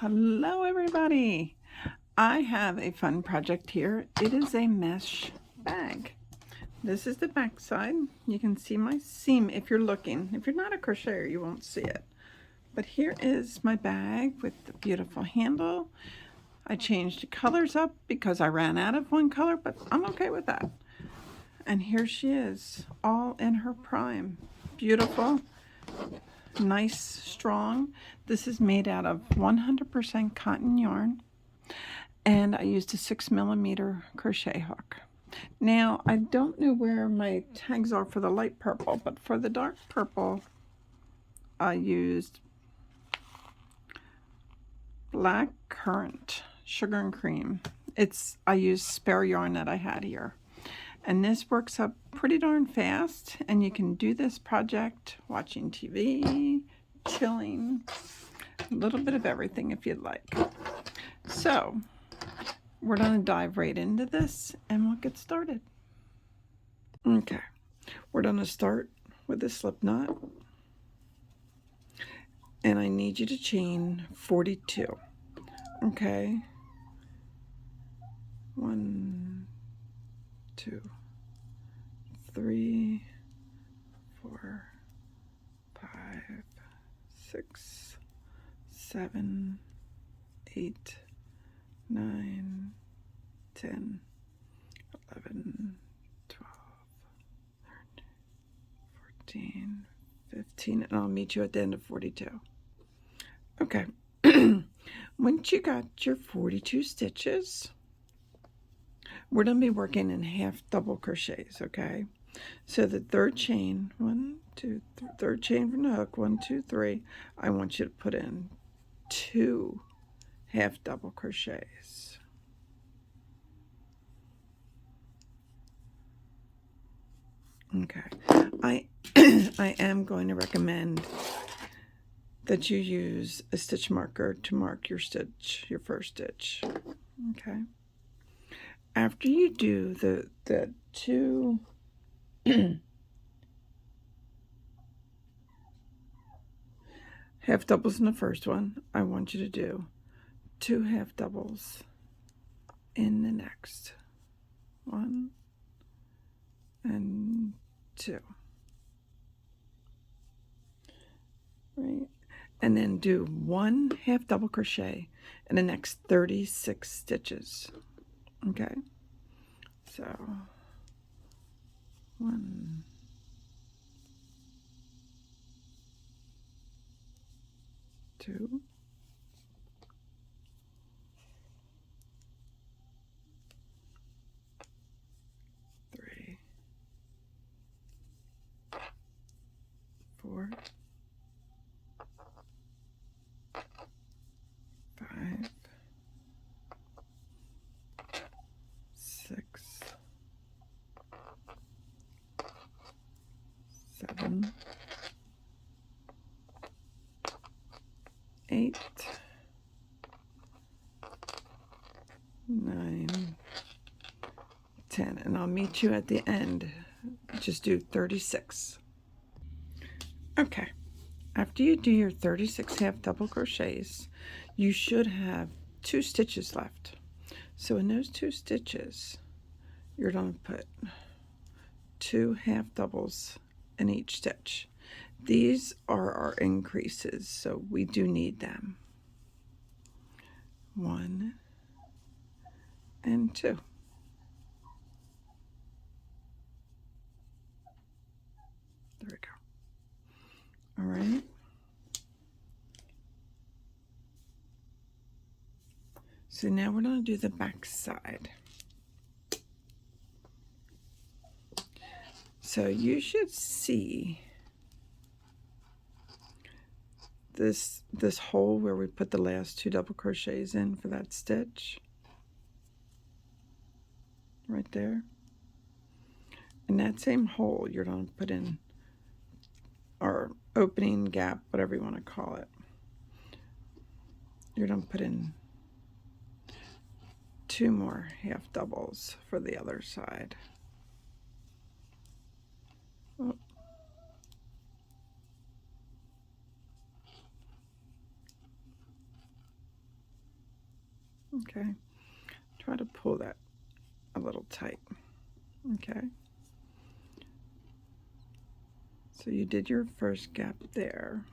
Hello everybody! I have a fun project here. It is a mesh bag. This is the back side. You can see my seam if you're looking. If you're not a crocheter, you won't see it. But here is my bag with the beautiful handle. I changed the colors up because I ran out of one color, but I'm okay with that. And here she is, all in her prime. Beautiful. Nice, strong. This is made out of 100% cotton yarn, and I used a 6mm crochet hook. Now, I don't know where my tags are for the light purple, but for the dark purple, I used black currant sugar and cream. I used spare yarn that I had here. And this works up pretty darn fast, and you can do this project watching TV, chilling, a little bit of everything if you'd like. So, we're going to dive right into this, and we'll get started. Okay, we're going to start with a slip knot, and I need you to chain 42. Okay, 1, 2, 3, 4, 5, 6, 7, 8, 9, 10, 11, 12, 13, 14, 15, and I'll meet you at the end of 42. Okay, once you got your 42 stitches, we're going to be working in half double crochets, okay? So the third chain, 1, 2, 3, third chain from the hook, 1, 2, 3, I want you to put in 2 half double crochets. Okay, I am going to recommend that you use a stitch marker to mark your stitch, your first stitch. Okay. After you do the 2 half doubles in the first one, I want you to do 2 half doubles in the next. 1 and 2. Right? And then do 1 half double crochet in the next 36 stitches. Okay? So 1, 2, 3, 4, 5, 6, 7, 8, 9, 10, and I'll meet you at the end. Just do 36. Okay, after you do your 36 half double crochets, you should have 2 stitches left. So in those 2 stitches, you're going to put 2 half doubles in each stitch. These are our increases, so we do need them. 1 and 2. There we go. All right. So now we're going to do the back side. So you should see this hole where we put the last 2 double crochets in for that stitch. Right there. In that same hole, you're going to put in our opening gap, whatever you want to call it. You're going to put in 2 more half doubles for the other side. Oh. Okay, try to pull that a little tight. Okay, so you did your first gap there,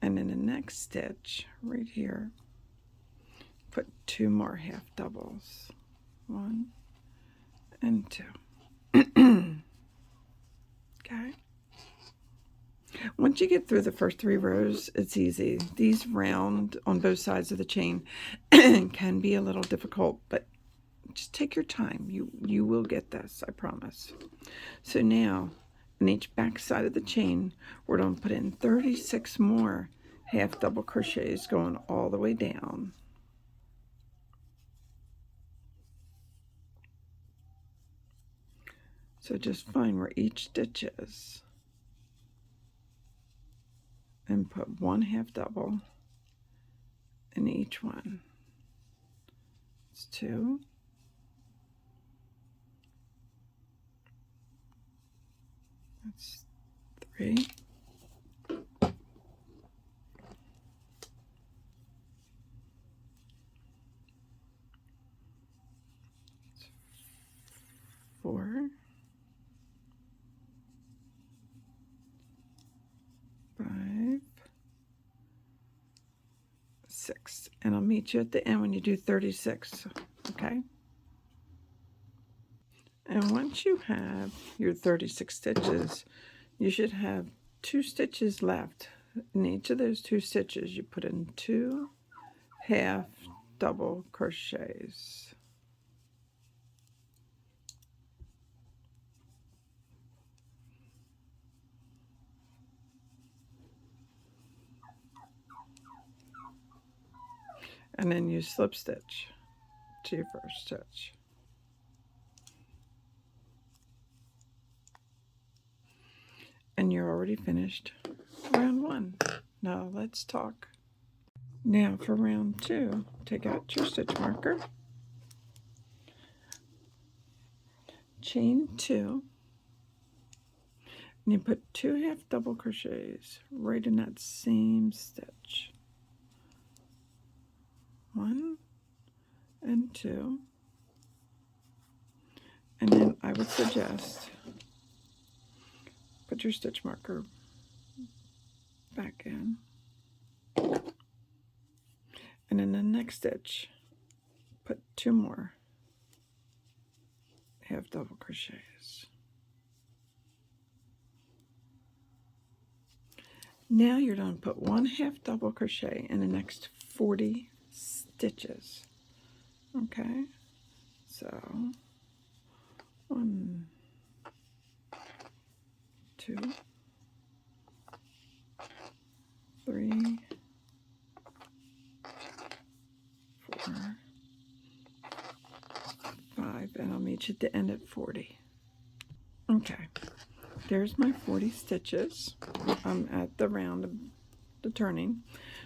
and in the next stitch right here, put 2 more half doubles, 1 and 2. Okay, once you get through the first 3 rows, it's easy. These round on both sides of the chain can be a little difficult, but just take your time. You will get this, I promise. So now, in each back side of the chain, we're going to put in 36 more half double crochets going all the way down. So just find where each stitch is and put 1 half double in each one. It's 2. That's 3. 4. 5. 6. And I'll meet you at the end when you do 36. Okay? And once you have your 36 stitches, you should have 2 stitches left. In each of those 2 stitches, you put in 2 half double crochets. And then you slip stitch to your first stitch. And you're already finished round 1. Now let's talk. Now for round 2, take out your stitch marker, chain 2, and you put 2 half double crochets right in that same stitch. 1 and 2, and then I would suggest put your stitch marker back in, and in the next stitch put 2 more half double crochets. Now you're going to put 1 half double crochet in the next 40 stitches. Okay, so 1, 2, 3, 4, 5, and I'll meet you at the end at 40. Okay, there's my 40 stitches. I'm at the round of the turning.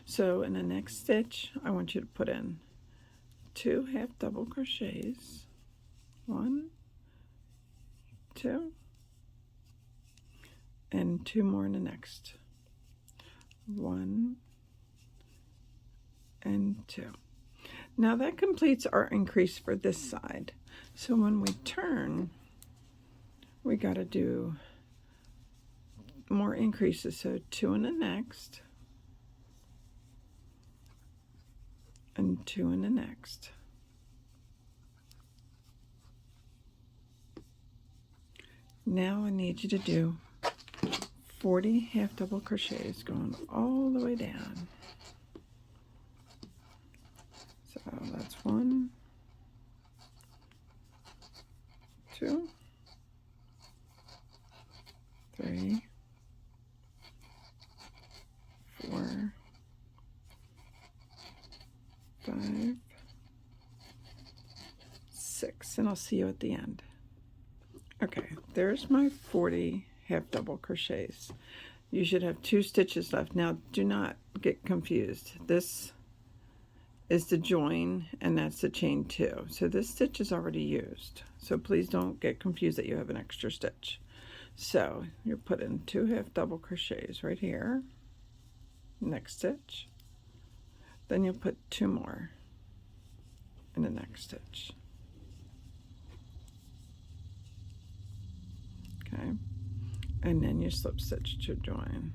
So in the next stitch, I want you to put in 2 half double crochets, 1, 2, and 2 more in the next, 1 and 2. Now that completes our increase for this side. So when we turn, we got to do more increases. So 2 in the next, and 2 in the next. Now I need you to do 40 half double crochets going all the way down. So that's 1, 2, 3, 4, 5, 6, and I'll see you at the end. Okay, there's my 40 half double crochets. You should have 2 stitches left. Now do not get confused. This is the join and that's the chain 2. So this stitch is already used. So please don't get confused that you have an extra stitch. So you're putting 2 half double crochets right here. Next stitch. Then you'll put 2 more in the next stitch. Okay, and then you slip stitch to join.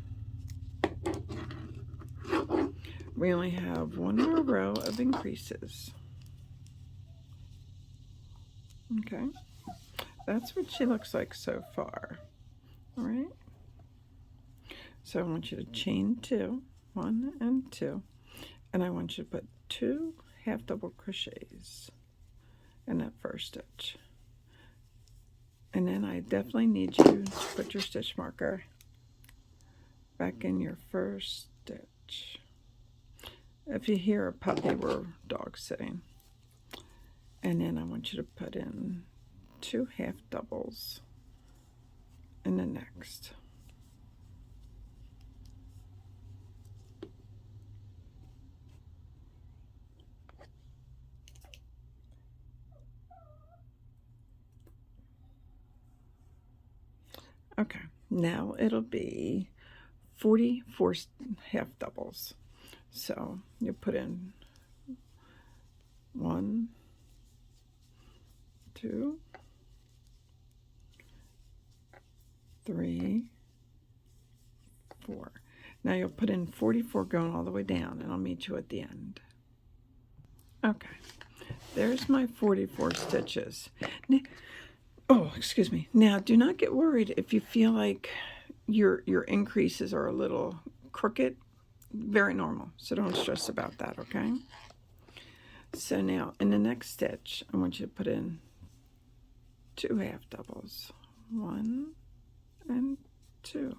We only have 1 more row of increases. Okay, that's what she looks like so far. All right, so I want you to chain 2, 1 and 2, and I want you to put 2 half double crochets in that first stitch. And then I definitely need you to put your stitch marker back in your first stitch. If you hear a puppy or dog sitting. And then I want you to put in 2 half doubles in the next. Okay, now it'll be 44 half doubles. So you put in 1, 2, 3, 4. Now you'll put in 44 going all the way down, and I'll meet you at the end. Okay, there's my 44 stitches. Oh, excuse me. Now, do not get worried if you feel like your increases are a little crooked. Very normal, so don't stress about that, okay? So now, in the next stitch, I want you to put in 2 half doubles. 1 and 2.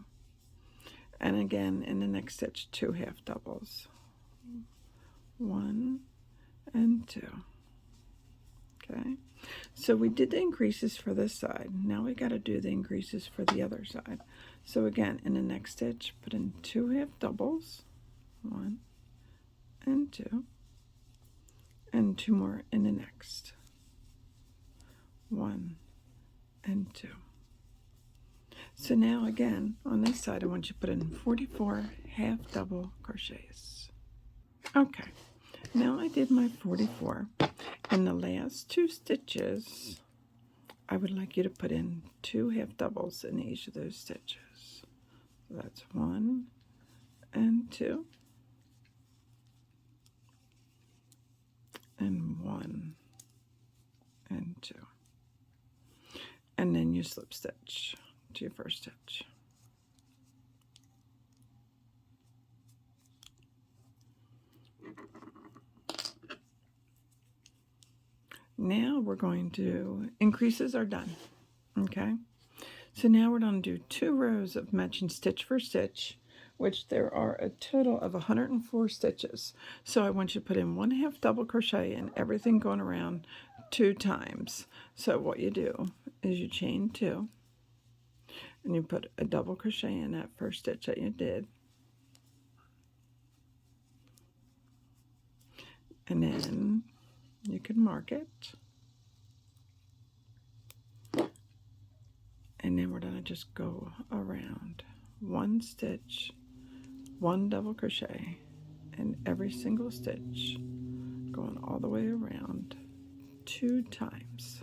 And again, in the next stitch, 2 half doubles. 1 and 2. Okay, so we did the increases for this side. Now we got to do the increases for the other side. So again, in the next stitch, put in 2 half doubles. 1 and 2. And 2 more in the next. 1 and 2. So now again, on this side, I want you to put in 44 half double crochets. Okay, now I did my 44. In the last 2 stitches, I would like you to put in 2 half doubles in each of those stitches. So that's 1 and 2. And 1 and 2. And then you slip stitch to your first stitch. Now we're going to, increases are done, okay? So now we're going to do 2 rows of matching stitch for stitch, which there are a total of 104 stitches. So I want you to put in 1 half double crochet and everything going around 2 times. So what you do is you chain 2, and you put a double crochet in that first stitch that you did. And then you can mark it. And then we're going to just go around 1 stitch, 1 double crochet, and every single stitch going all the way around 2 times.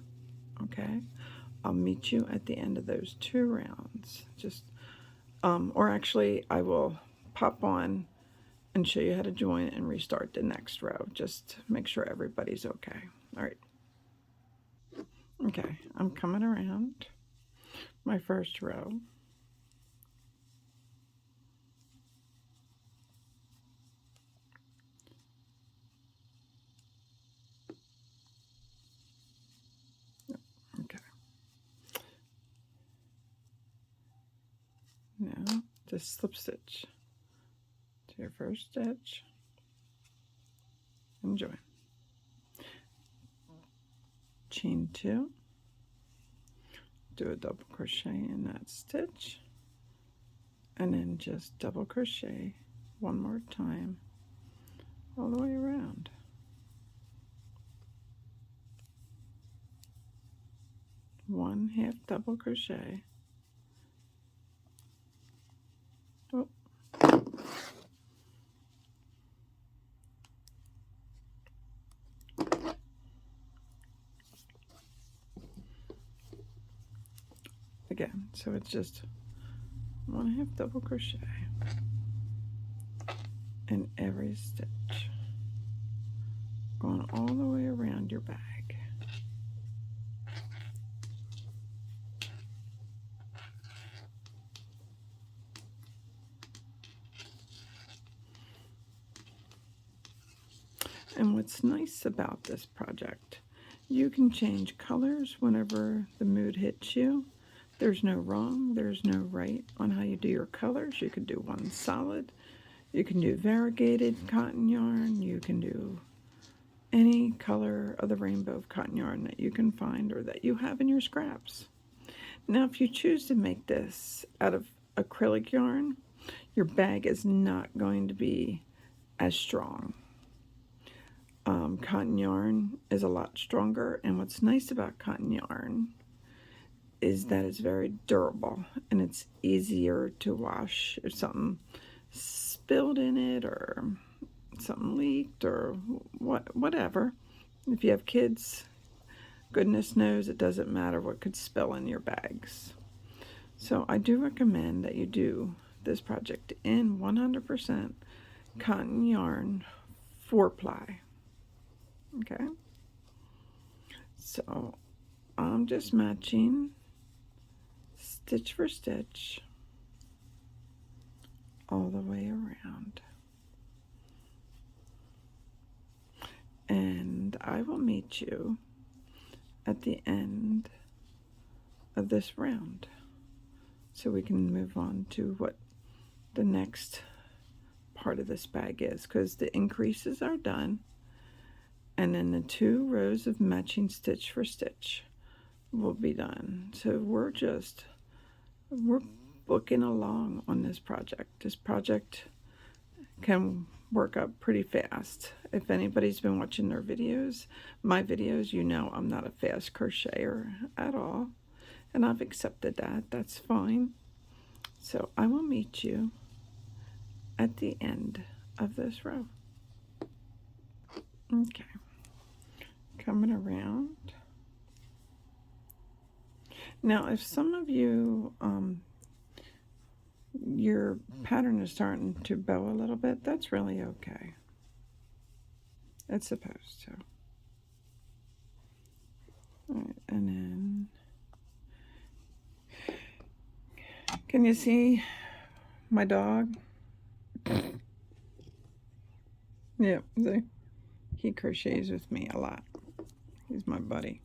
Okay, I'll meet you at the end of those 2 rounds. Just or actually I will pop on and show you how to join and restart the next row. Just make sure everybody's okay. All right. Okay, I'm coming around my first row. Okay. Now just slip stitch to your first stitch and join. Chain 2, do a double crochet in that stitch, and then just double crochet 1 more time all the way around. One half double crochet. Oh. again. So it's just 1/2 double crochet in every stitch, going all the way around your bag. And what's nice about this project, you can change colors whenever the mood hits you. There's no wrong, there's no right on how you do your colors. You can do one solid, you can do variegated cotton yarn, you can do any color of the rainbow of cotton yarn that you can find or that you have in your scraps. Now, if you choose to make this out of acrylic yarn, your bag is not going to be as strong. Cotton yarn is a lot stronger, and what's nice about cotton yarn is that it's very durable and it's easier to wash if something spilled in it or something leaked or whatever. If you have kids, goodness knows it doesn't matter what could spill in your bags. So I do recommend that you do this project in 100% cotton yarn 4-ply. Okay, so I'm just matching stitch for stitch all the way around. And I will meet you at the end of this round so we can move on to what the next part of this bag is, because the increases are done, and then the 2 rows of matching stitch for stitch will be done. So we're booking along on this project. This project can work up pretty fast. If anybody's been watching their videos, my videos, you know I'm not a fast crocheter at all, and I've accepted that. That's fine. So I will meet you at the end of this row. Okay, coming around. Now, if some of you, your pattern is starting to bow a little bit, that's really okay. It's supposed to. All right, and then, can you see my dog? Yeah, see? He crochets with me a lot. He's my buddy.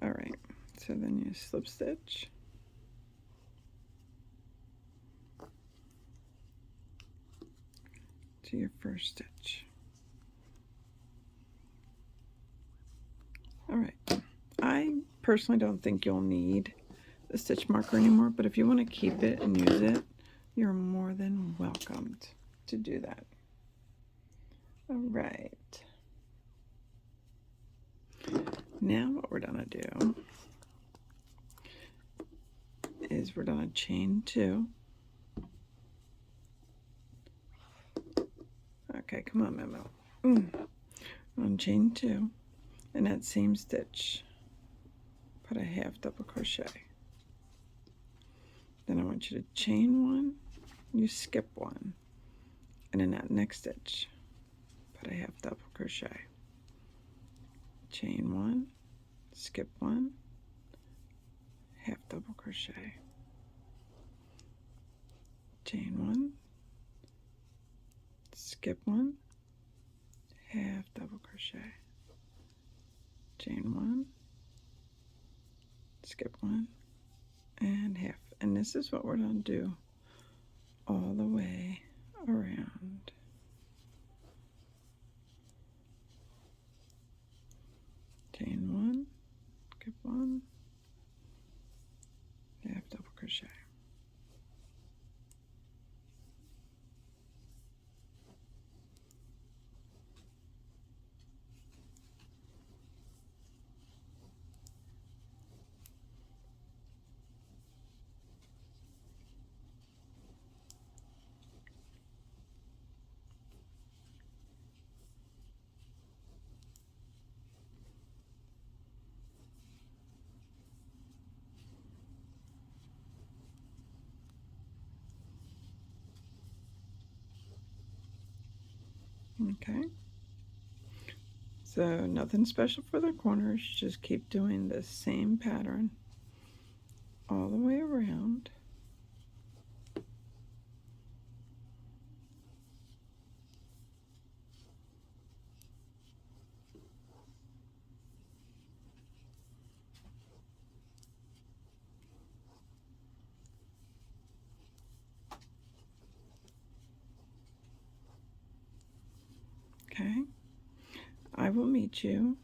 All right, so then you slip stitch. To your first stitch. All right, I personally don't think you'll need the stitch marker anymore, but if you want to keep it and use it, you're more than welcomed to do that. All right. Now what we're gonna do is we're gonna chain 2. Okay, come on, Memo. On chain 2, in that same stitch, put a 1/2 double crochet. Then I want you to chain 1, you skip 1, and in that next stitch, put a 1/2 double crochet. Chain 1, skip 1, 1/2 double crochet. Chain 1, skip 1, 1/2 double crochet. Chain 1, skip 1, and 1/2. And this is what we're going to do all the way around. Chain 1, skip 1, 1/2 double crochet. Okay, so nothing special for the corners, just keep doing the same pattern all the way around. Okay, I will meet you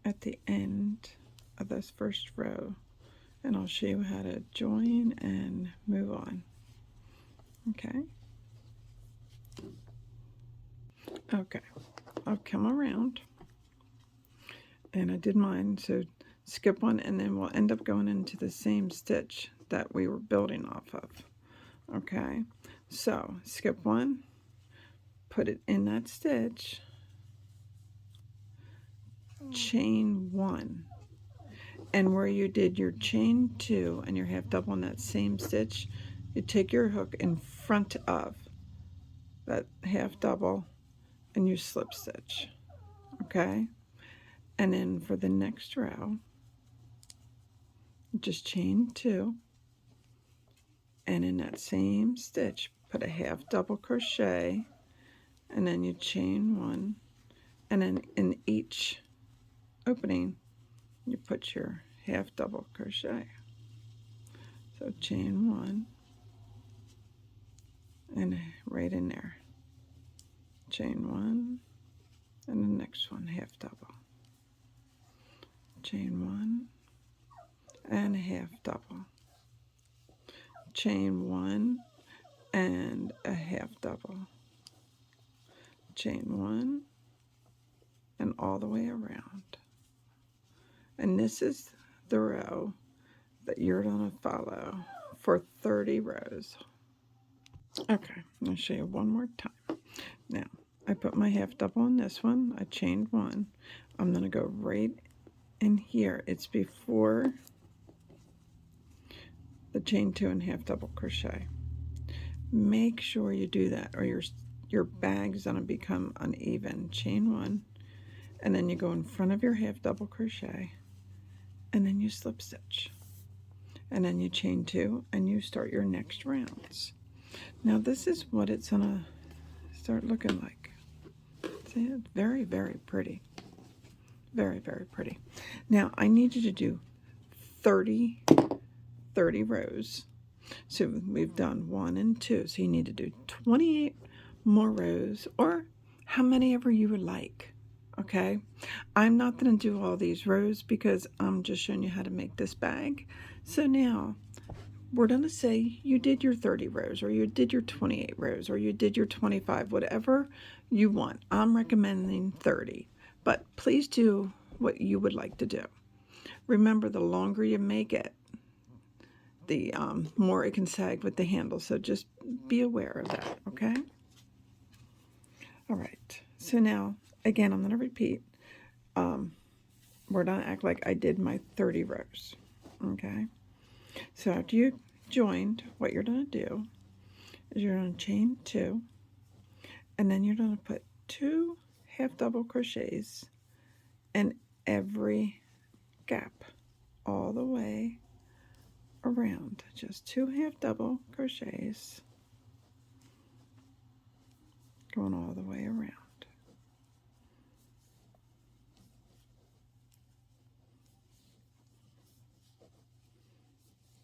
at the end of this first row, and I'll show you how to join and move on. Okay, okay, I'll come around, and I did mine, so skip one, and then we'll end up going into the same stitch that we were building off of. Okay, so skip one, put it in that stitch, chain one, and where you did your chain two and your half double in that same stitch, you take your hook in front of that half double and you slip stitch. Okay, and then for the next row, just chain two, and in that same stitch put a half double crochet, and then you chain one, and then in each opening you put your half double crochet. So chain one, and right in there, chain one, and the next one half double, chain one, and a half double, chain one, and a half double, chain one, and all the way around. And this is the row that you're going to follow for 30 rows. Okay, I'll show you one more time. Now, I put my half double in this one. I chained one. I'm going to go right in here. It's before the chain two and half double crochet. Make sure you do that, or your bag's going to become uneven. Chain one, and then you go in front of your half double crochet, and then you slip stitch, and then you chain two, and you start your next rounds. Now this is what it's gonna start looking like. See, it's very, very pretty. Very, very pretty. Now I need you to do 30 rows. So we've done 1 and 2, so you need to do 28 more rows, or how many ever you would like. Okay, I'm not going to do all these rows because I'm just showing you how to make this bag. So now we're going to say you did your 30 rows, or you did your 28 rows, or you did your 25, whatever you want. I'm recommending 30, but please do what you would like to do. Remember, the longer you make it, the more it can sag with the handle, so just be aware of that, okay? All right, so now, again, I'm going to repeat. We're going to act like I did my 30 rows, okay? So after you joined, what you're going to do is you're going to chain two, and then you're going to put 2 half double crochets in every gap all the way around. Just 2 half double crochets going all the way around.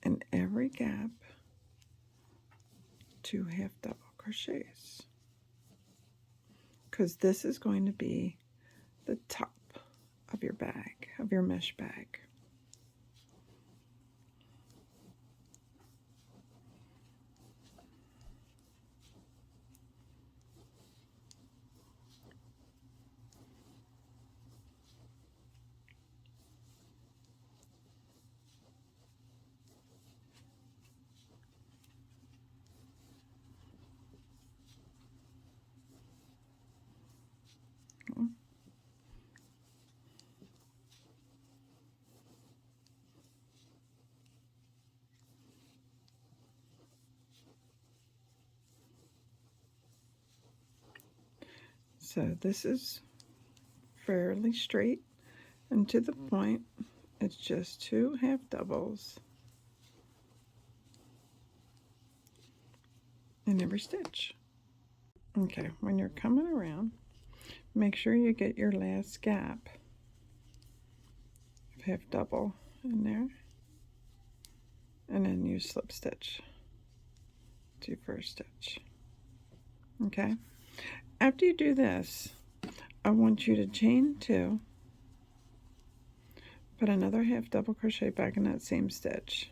In every gap, 2 half double crochets, because this is going to be the top of your bag, of your mesh bag. So this is fairly straight and to the point. It's just 2 half doubles in every stitch. Okay, when you're coming around, make sure you get your last gap of half double in there, and then you slip stitch to first stitch. Okay, after you do this, I want you to chain 2, put another half double crochet back in that same stitch,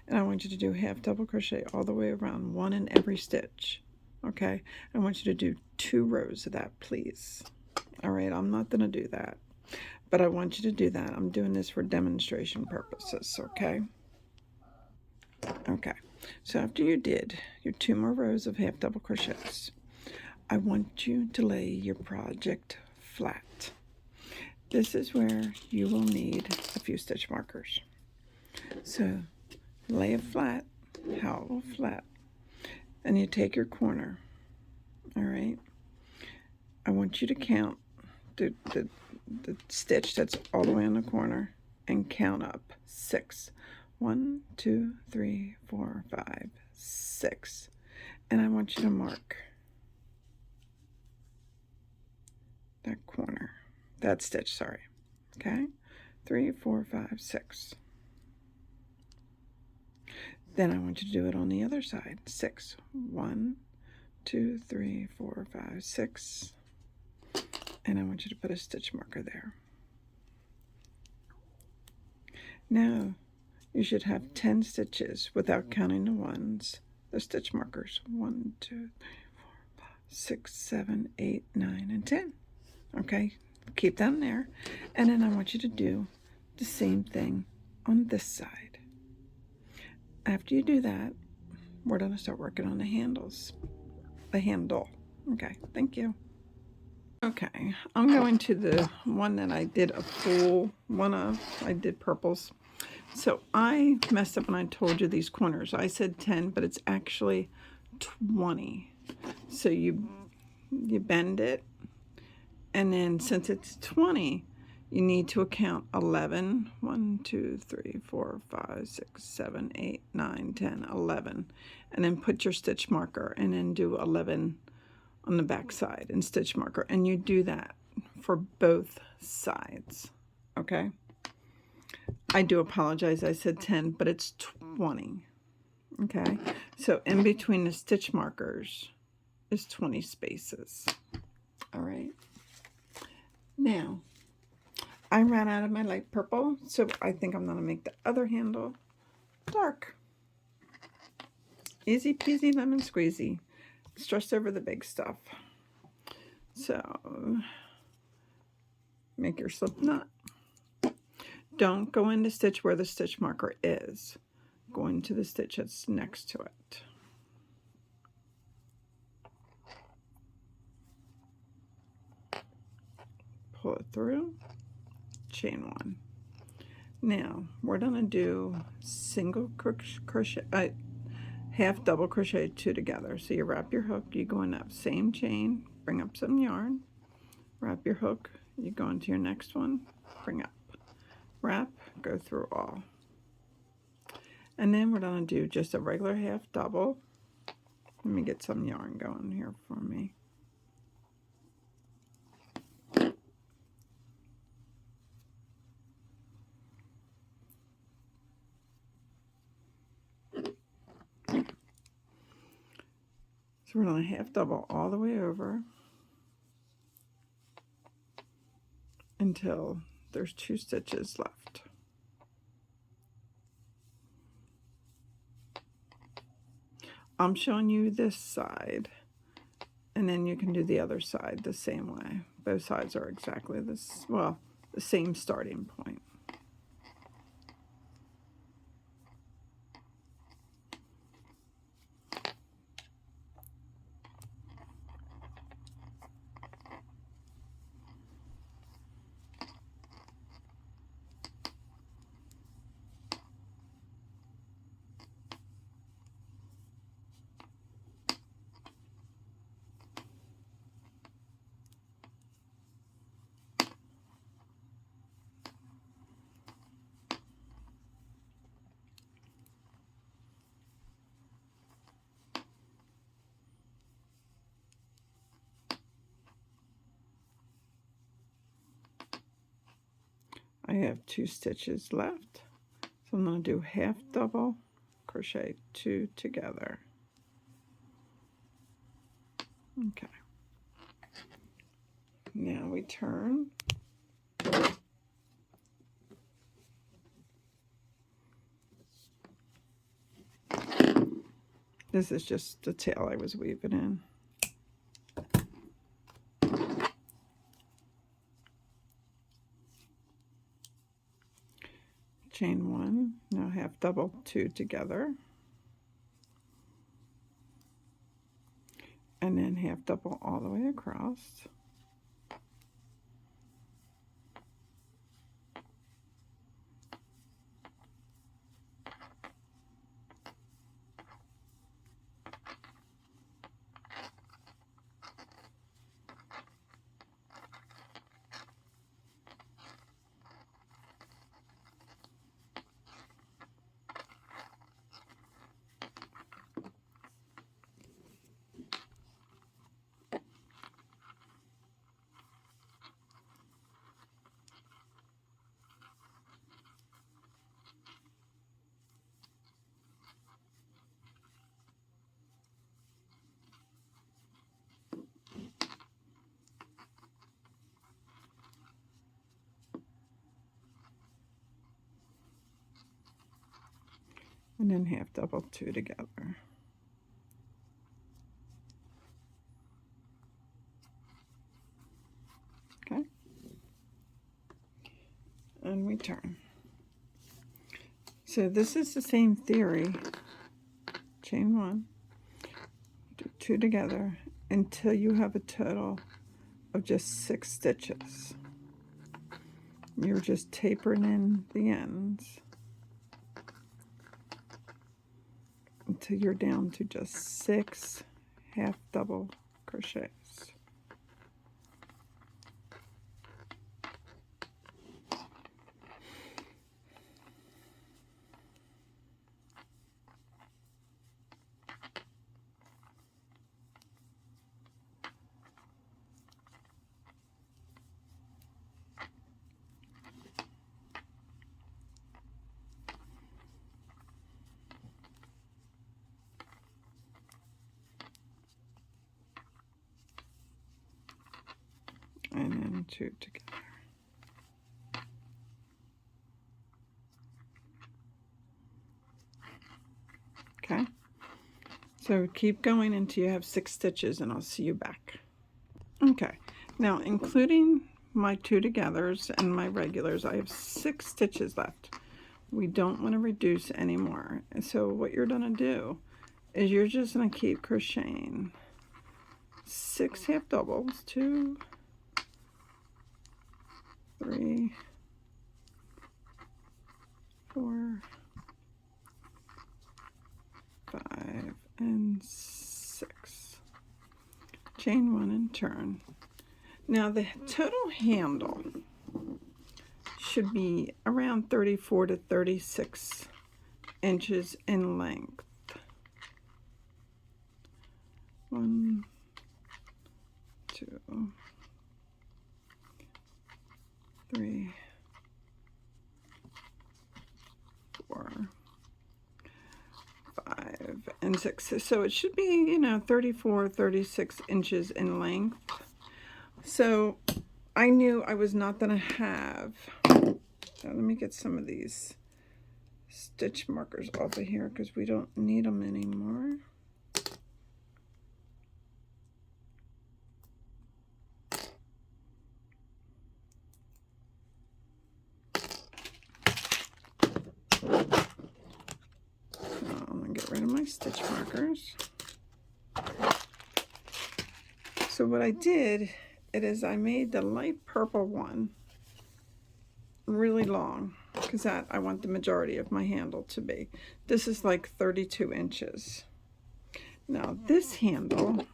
and I want you to do half double crochet all the way around, 1 in every stitch. Okay, I want you to do 2 rows of that, please. All right, I'm not going to do that, but I want you to do that. I'm doing this for demonstration purposes, okay? Okay, so after you did your 2 more rows of half double crochets, I want you to lay your project flat. This is where you will need a few stitch markers. So lay it flat, how flat, and you take your corner. All right, I want you to count the stitch that's all the way on the corner and count up 6. 1, 2, 3, 4, 5, 6. And I want you to mark that corner, that stitch, sorry. Okay, 3, 4, 5, 6. Then I want you to do it on the other side. 6. 1, 2, 3, 4, 5, 6. And I want you to put a stitch marker there. Now you should have 10 stitches without counting the ones, the stitch markers. 1, 2, 3, 4, 5, 6, 7, 8, 9, and 10. Okay, keep them there. And then I want you to do the same thing on this side. After you do that, we're going to start working on the handles. The handle. Okay, thank you. Okay, I'm going to the one that I did a full one of. I did purples. So I messed up when I told you these corners. I said 10, but it's actually 20. So you bend it, and then since it's 20, you need to count 11. 1, 2, 3, 4, 5, 6, 7, 8, 9, 10, 11. And then put your stitch marker and then do 11 on the back side and stitch marker, and you do that for both sides. Okay, I do apologize, I said 10, but it's 20. Okay, so in between the stitch markers is 20 spaces. All right, now I ran out of my light purple, so I think I'm going to make the other handle dark. Easy peasy lemon squeezy. Stress over the big stuff. So make your slip knot. Don't go into stitch where the stitch marker is. Go into the stitch that's next to it. Pull it through, chain 1. Now we're going to do single crochet, half double crochet 2 together. So you wrap your hook, you go in that same chain, bring up some yarn, wrap your hook, you go into your next one, bring up, wrap, go through all. And then we're going to do just a regular half double. Let me get some yarn going here for me. So we're going to half double all the way over until there's 2 stitches left. I'm showing you this side, and then you can do the other side the same way. Both sides are exactly this, well, the same starting point. I have 2 stitches left, so I'm going to do half double crochet 2 together. Okay, now we turn. This is just the tail I was weaving in. Chain 1, now half double 2 together, and then half double all the way across. And then half double 2 together. Okay, and we turn. So this is the same theory. Chain 1, do 2 together until you have a total of just 6 stitches. You're just tapering in the ends until you're down to just 6 half double crochets. And then 2 together. Okay, so keep going until you have 6 stitches and I'll see you back. Okay, now including my 2 togethers and my regulars, I have 6 stitches left. We don't want to reduce anymore. And so what you're going to do is you're just going to keep crocheting 6 half doubles, 2, 3, 4, 5, and 6. Chain 1 and turn. Now the total handle should be around 34 to 36 inches in length. 1, 2, 3, 4, 5, and 6. So it should be, 34, 36 inches in length. So I knew I was not going to have, let me get some of these stitch markers off of here because we don't need them anymore. I'm going to get rid of my stitch markers. So what I did is I made the light purple one really long because that I want the majority of my handle to be. This is like 32 inches. Now this handle,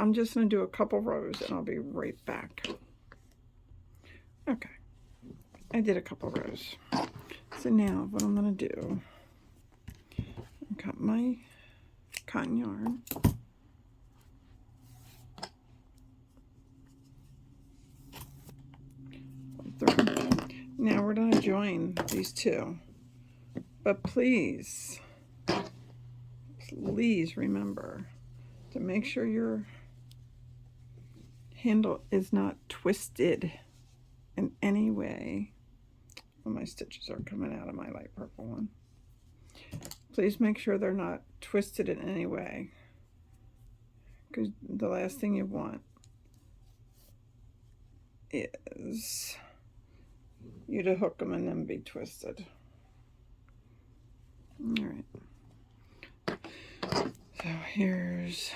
I'm just going to do a couple rows and I'll be right back. Okay, I did a couple rows. So now what I'm going to do, cut my cotton yarn. Now we're going to join these two. But please remember to make sure your handle is not twisted in any way. Well, my stitches are coming out of my light purple one. Please make sure they're not twisted in any way, because the last thing you want is you to hook them and then be twisted. All right. So here's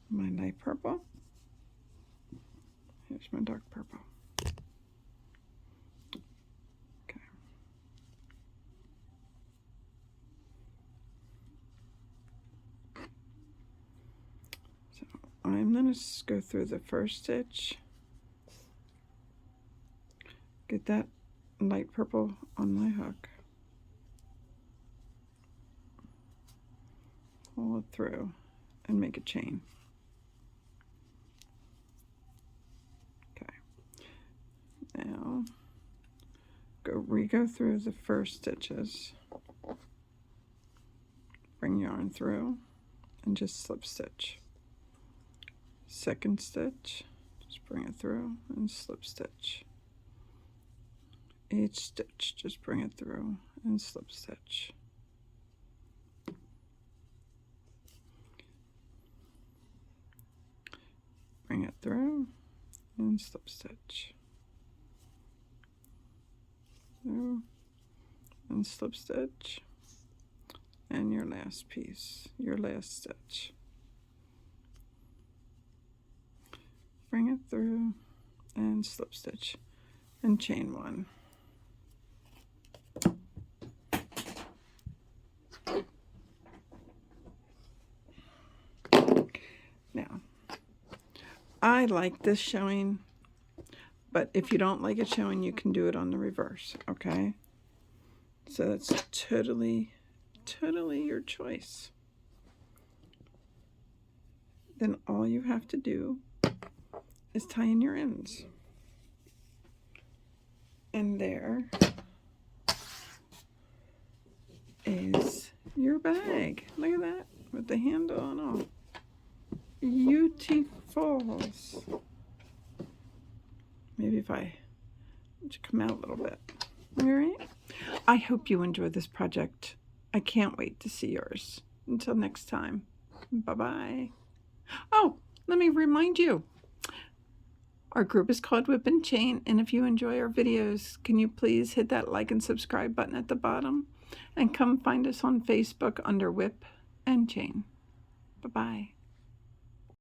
my light purple. Here's my dark purple. Okay. So I'm going to go through the first stitch, get that light purple on my hook, pull it through, and make a chain. Now, re-go through the first stitches, bring yarn through, and just slip stitch. Second stitch, just bring it through and slip stitch. Each stitch, just bring it through and slip stitch. Bring it through and slip stitch. Through and slip stitch, and your last piece, your last stitch. Bring it through and slip stitch and chain one. Now, I like this showing, but if you don't like it showing, you can do it on the reverse, okay? So that's totally your choice. Then all you have to do is tie in your ends. And there is your bag. Look at that, with the handle and all. Beautiful. Maybe if I come out a little bit. All right. I hope you enjoyed this project. I can't wait to see yours. Until next time. Bye-bye. Oh, let me remind you. Our group is called Whip and Chain, and if you enjoy our videos, can you please hit that like and subscribe button at the bottom? And come find us on Facebook under Whip and Chain. Bye-bye.